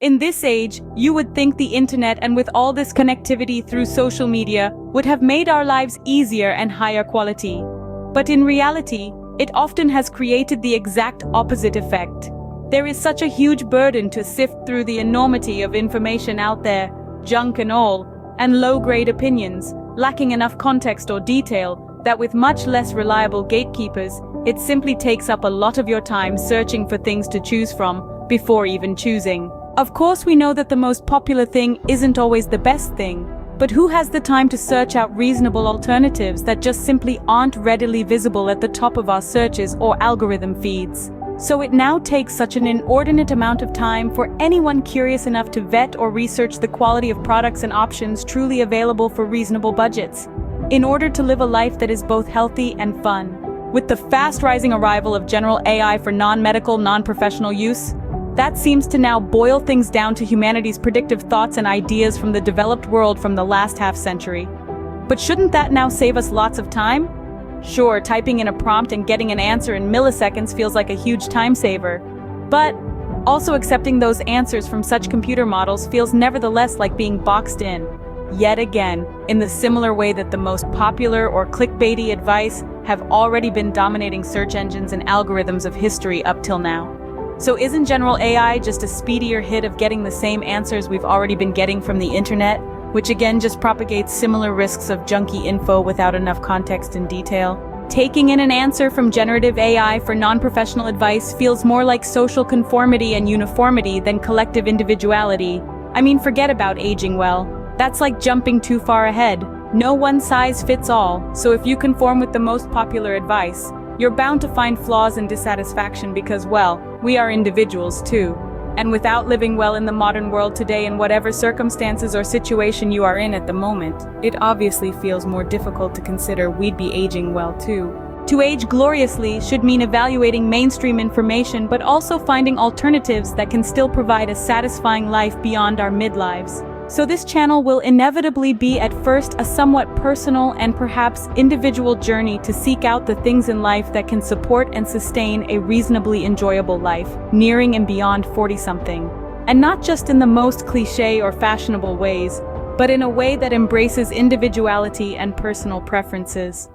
In this age, you would think the internet and with all this connectivity through social media would have made our lives easier and higher quality. But in reality, it often has created the exact opposite effect. There is such a huge burden to sift through the enormity of information out there, junk and all, and low-grade opinions, lacking enough context or detail, that with much less reliable gatekeepers, it simply takes up a lot of your time searching for things to choose from before even choosing. Of course, we know that the most popular thing isn't always the best thing, but who has the time to search out reasonable alternatives that just simply aren't readily visible at the top of our searches or algorithm feeds? So it now takes such an inordinate amount of time for anyone curious enough to vet or research the quality of products and options truly available for reasonable budgets, in order to live a life that is both healthy and fun. With the fast-rising arrival of general AI for non-medical, non-professional use, that seems to now boil things down to humanity's predictive thoughts and ideas from the developed world from the last half-century. But shouldn't that now save us lots of time? Sure, typing in a prompt and getting an answer in milliseconds feels like a huge time saver. But also accepting those answers from such computer models feels nevertheless like being boxed in, yet again, in the similar way that the most popular or clickbaity advice have already been dominating search engines and algorithms of history up till now. So isn't general AI just a speedier hit of getting the same answers we've already been getting from the internet, which again just propagates similar risks of junky info without enough context and detail? Taking in an answer from generative AI for non-professional advice feels more like social conformity and uniformity than collective individuality. I mean, forget about aging well. That's like jumping too far ahead. No one size fits all, so if you conform with the most popular advice, you're bound to find flaws and dissatisfaction because, well, we are individuals too. And without living well in the modern world today in whatever circumstances or situation you are in at the moment, it obviously feels more difficult to consider we'd be aging well too. To age gloriously should mean evaluating mainstream information but also finding alternatives that can still provide a satisfying life beyond our midlives. So this channel will inevitably be at first a somewhat personal and perhaps individual journey to seek out the things in life that can support and sustain a reasonably enjoyable life, nearing and beyond 40-something. And not just in the most cliché or fashionable ways, but in a way that embraces individuality and personal preferences.